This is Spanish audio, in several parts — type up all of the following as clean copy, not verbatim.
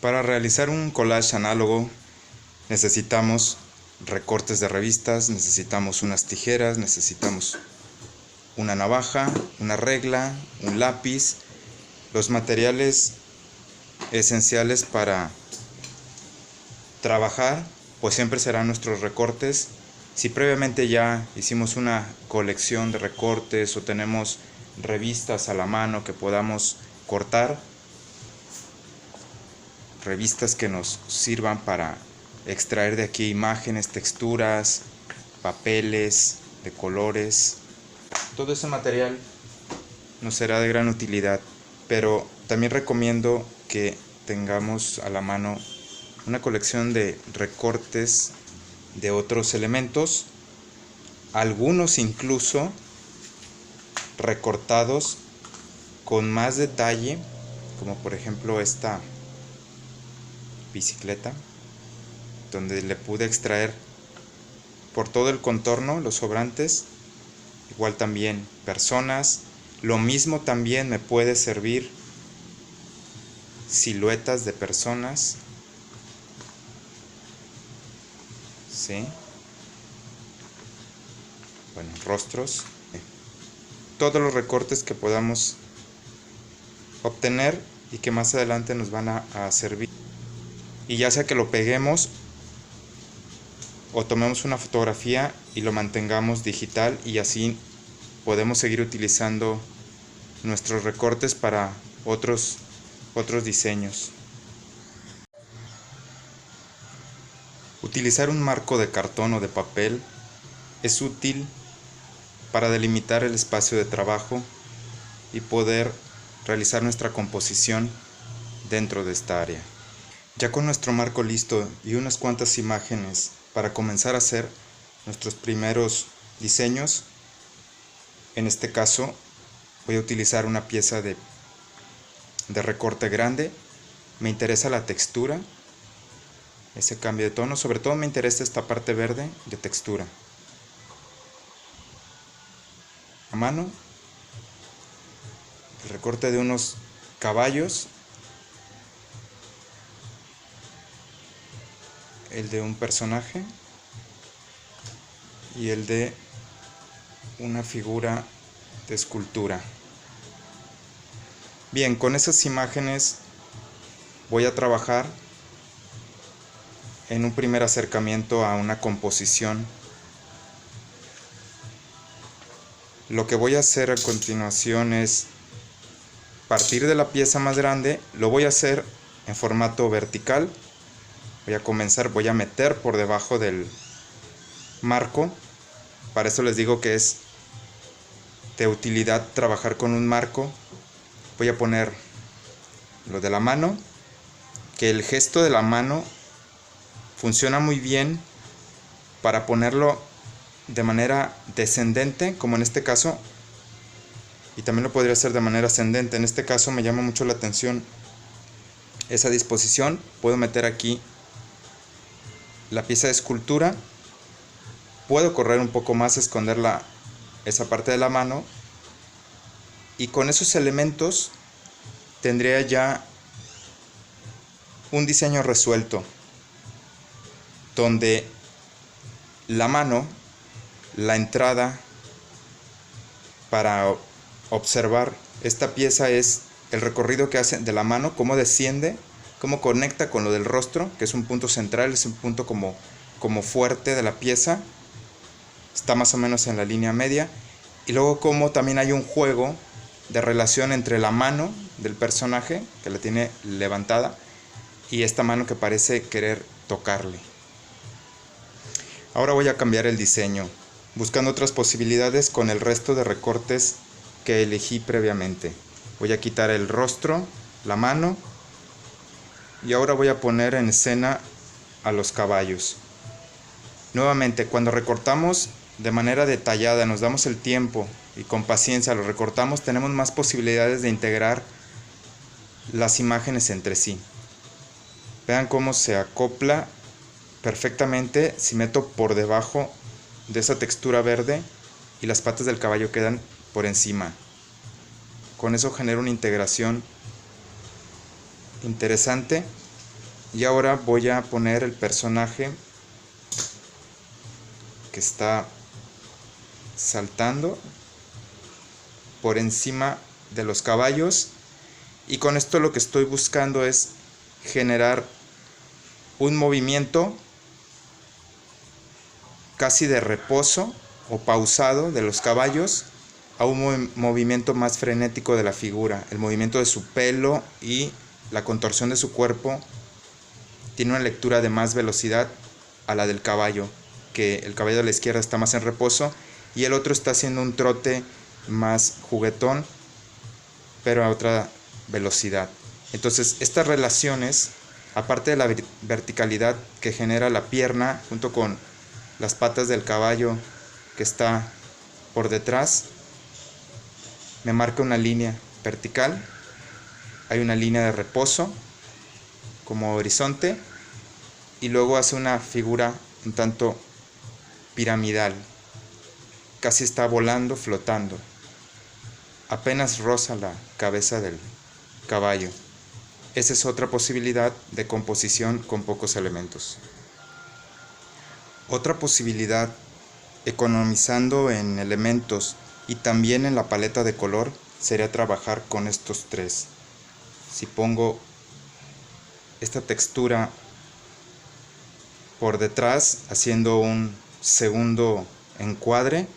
Para realizar un collage análogo necesitamos recortes de revistas, necesitamos unas tijeras, necesitamos una navaja, una regla, un lápiz. Los materiales esenciales para trabajar pues siempre serán nuestros recortes. Si previamente ya hicimos una colección de recortes o tenemos revistas a la mano que podamos cortar, revistas que nos sirvan para extraer de aquí imágenes, texturas, papeles de colores, todo ese material nos será de gran utilidad, pero también recomiendo que tengamos a la mano una colección de recortes de otros elementos, algunos incluso recortados con más detalle, como por ejemplo esta bicicleta, donde le pude extraer por todo el contorno los sobrantes, igual también personas. Lo mismo también me puede servir siluetas de personas, ¿sí? Bueno, rostros, todos los recortes que podamos obtener y que más adelante nos van a servir. Y ya sea que lo peguemos o tomemos una fotografía y lo mantengamos digital, y así podemos seguir utilizando nuestros recortes para otros diseños. Utilizar un marco de cartón o de papel es útil para delimitar el espacio de trabajo y poder realizar nuestra composición dentro de esta área. Ya con nuestro marco listo y unas cuantas imágenes para comenzar a hacer nuestros primeros diseños, en este caso voy a utilizar una pieza de recorte grande. Me interesa la textura, ese cambio de tono, sobre todo me interesa esta parte verde de textura. A mano, el recorte de unos caballos, el de un personaje y el de una figura de escultura. Bien, con esas imágenes voy a trabajar en un primer acercamiento a una composición. Lo que voy a hacer a continuación es partir de la pieza más grande, lo voy a hacer en formato vertical. Voy a meter por debajo del marco. Para eso les digo que es de utilidad trabajar con un marco. Voy a poner lo de la mano, que el gesto de la mano funciona muy bien para ponerlo de manera descendente, como en este caso, y también lo podría hacer de manera ascendente. En este caso me llama mucho la atención esa disposición. Puedo meter aquí la pieza de escultura, puedo correr un poco más, esconder esa parte de la mano, y con esos elementos tendría ya un diseño resuelto, donde la mano, la entrada para observar esta pieza es el recorrido que hace de la mano, cómo desciende, cómo conecta con lo del rostro, que es un punto central, es un punto como fuerte de la pieza, está más o menos en la línea media, y luego cómo también hay un juego de relación entre la mano del personaje, que la tiene levantada, y esta mano que parece querer tocarle. Ahora voy a cambiar el diseño, buscando otras posibilidades con el resto de recortes que elegí previamente. Voy a quitar el rostro, la mano, y ahora voy a poner en escena a los caballos. Nuevamente, cuando recortamos de manera detallada, nos damos el tiempo y con paciencia lo recortamos, tenemos más posibilidades de integrar las imágenes entre sí. Vean cómo se acopla perfectamente si meto por debajo de esa textura verde y las patas del caballo quedan por encima. Con eso genera una integración interesante Y ahora voy a poner el personaje que está saltando por encima de los caballos, y con esto lo que estoy buscando es generar un movimiento casi de reposo o pausado de los caballos a un movimiento más frenético de la figura. El movimiento de su pelo y la contorsión de su cuerpo tiene una lectura de más velocidad a la del caballo, que el caballo de la izquierda está más en reposo y el otro está haciendo un trote más juguetón, pero a otra velocidad. Entonces, estas relaciones, aparte de la verticalidad que genera la pierna junto con las patas del caballo que está por detrás, me marca una línea vertical, hay una línea de reposo como horizonte y luego hace una figura un tanto piramidal, casi está volando, flotando, apenas roza la cabeza del caballo. Esa es otra posibilidad de composición con pocos elementos. Otra posibilidad, economizando en elementos y también en la paleta de color, sería trabajar con estos tres. Si pongo esta textura por detrás, haciendo un segundo encuadre,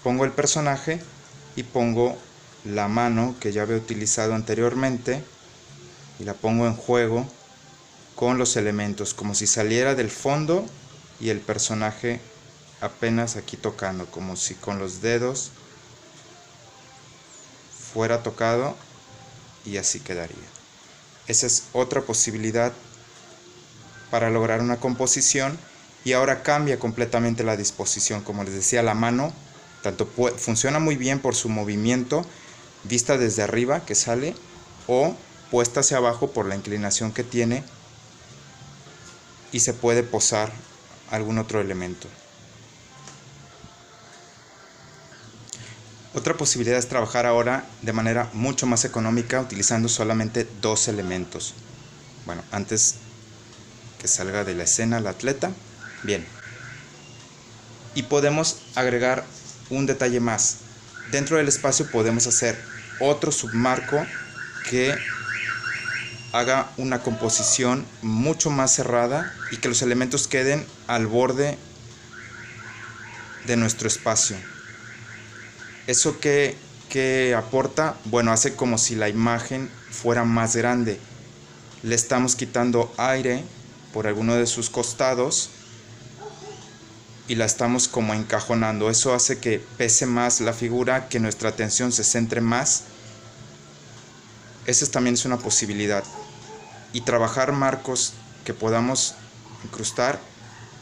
pongo el personaje y pongo la mano que ya había utilizado anteriormente y la pongo en juego con los elementos, como si saliera del fondo y el personaje apenas aquí tocando, como si con los dedos fuera tocado, y así quedaría. Esa es otra posibilidad para lograr una composición. Y ahora cambia completamente la disposición. Como les decía, la mano tanto funciona muy bien por su movimiento vista desde arriba que sale, o puesta hacia abajo por la inclinación que tiene, y se puede posar algún otro elemento. Otra posibilidad es trabajar ahora de manera mucho más económica utilizando solamente dos elementos. Bueno, antes que salga de la escena el atleta, bien. Y podemos agregar un detalle más. Dentro del espacio podemos hacer otro submarco que haga una composición mucho más cerrada y que los elementos queden al borde de nuestro espacio. ¿Eso qué aporta? Bueno, hace como si la imagen fuera más grande. Le estamos quitando aire por alguno de sus costados y la estamos como encajonando. Eso hace que pese más la figura, que nuestra atención se centre más. Esa también es una posibilidad. Y trabajar marcos que podamos incrustar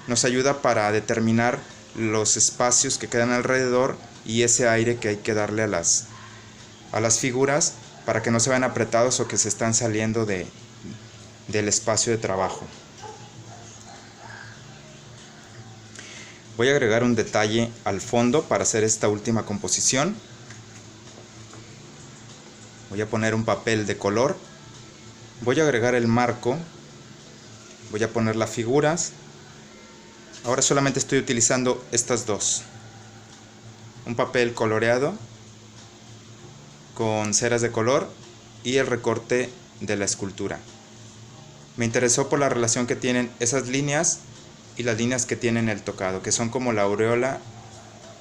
nos ayuda para determinar los espacios que quedan alrededor y ese aire que hay que darle a las figuras para que no se vean apretados o que se están saliendo del espacio de trabajo. Voy a agregar un detalle al fondo para hacer esta última composición. Voy a poner un papel de color. Voy a agregar el marco. Voy a poner las figuras. Ahora solamente estoy utilizando estas dos. Un papel coloreado con ceras de color y el recorte de la escultura. Me interesó por la relación que tienen esas líneas y las líneas que tienen el tocado, que son como la aureola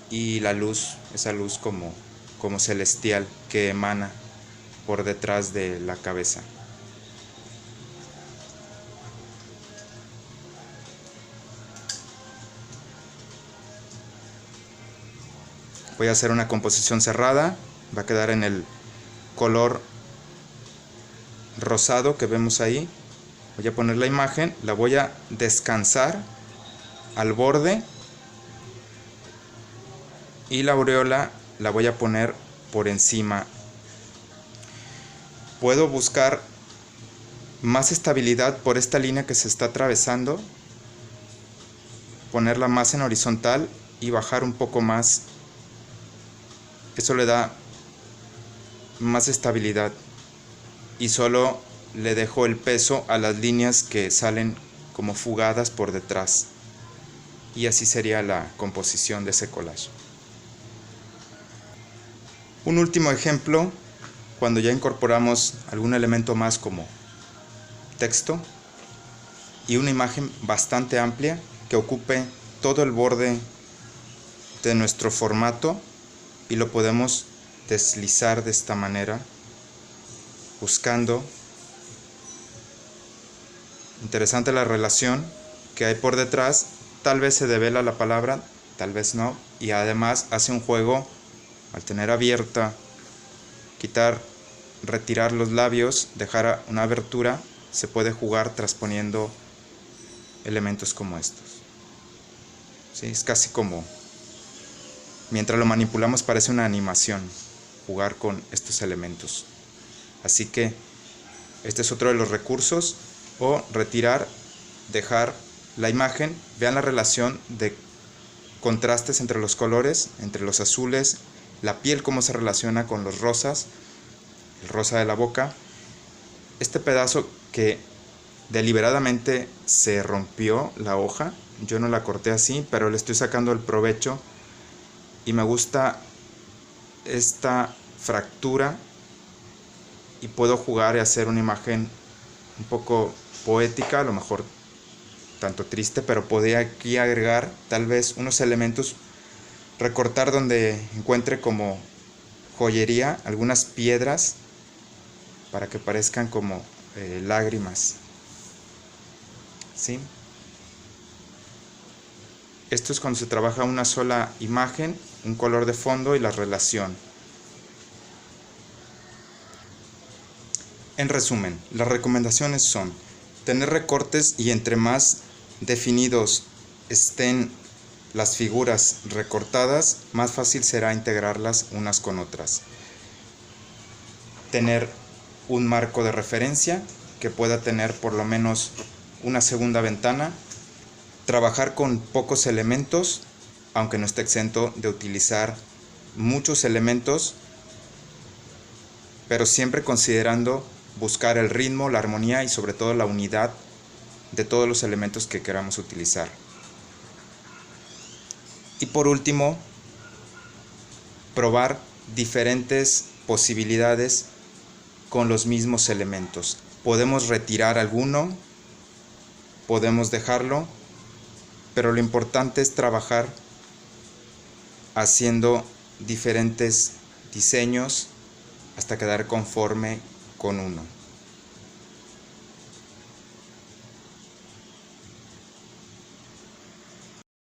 y la luz, esa luz como celestial que emana por detrás de la cabeza. Voy a hacer una composición cerrada, va a quedar en el color rosado que vemos ahí. Voy a poner la imagen, la voy a descansar al borde y la aureola la voy a poner por encima. Puedo buscar más estabilidad por esta línea que se está atravesando, ponerla más en horizontal y bajar un poco más. Eso le da más estabilidad y solo le dejo el peso a las líneas que salen como fugadas por detrás. Y así sería la composición de ese collage. Un último ejemplo, cuando ya incorporamos algún elemento más como texto y una imagen bastante amplia que ocupe todo el borde de nuestro formato, y lo podemos deslizar de esta manera, buscando. Interesante la relación que hay por detrás. Tal vez se devela la palabra, tal vez no, y además hace un juego al tener abierta, quitar, retirar los labios, dejar una abertura, se puede jugar transponiendo elementos como estos. ¿Sí? Es casi como, mientras lo manipulamos parece una animación, jugar con estos elementos. Así que este es otro de los recursos, o retirar, dejar la imagen. Vean la relación de contrastes entre los colores, entre los azules, la piel cómo se relaciona con los rosas, el rosa de la boca. Este pedazo que deliberadamente se rompió la hoja, yo no la corté así, pero le estoy sacando el provecho y me gusta esta fractura y puedo jugar y hacer una imagen un poco poética, a lo mejor tanto triste, pero podría aquí agregar tal vez unos elementos, recortar donde encuentre como joyería, algunas piedras para que parezcan como lágrimas. ¿Sí? Esto es cuando se trabaja una sola imagen, un color de fondo y la relación. En resumen, las recomendaciones son tener recortes, y entre más definidos estén las figuras recortadas, más fácil será integrarlas unas con otras. Tener un marco de referencia que pueda tener por lo menos una segunda ventana. Trabajar con pocos elementos, aunque no esté exento de utilizar muchos elementos, pero siempre considerando buscar el ritmo, la armonía y sobre todo la unidad de todos los elementos que queramos utilizar. Y por último, probar diferentes posibilidades con los mismos elementos. Podemos retirar alguno, podemos dejarlo, pero lo importante es trabajar haciendo diferentes diseños hasta quedar conforme con uno.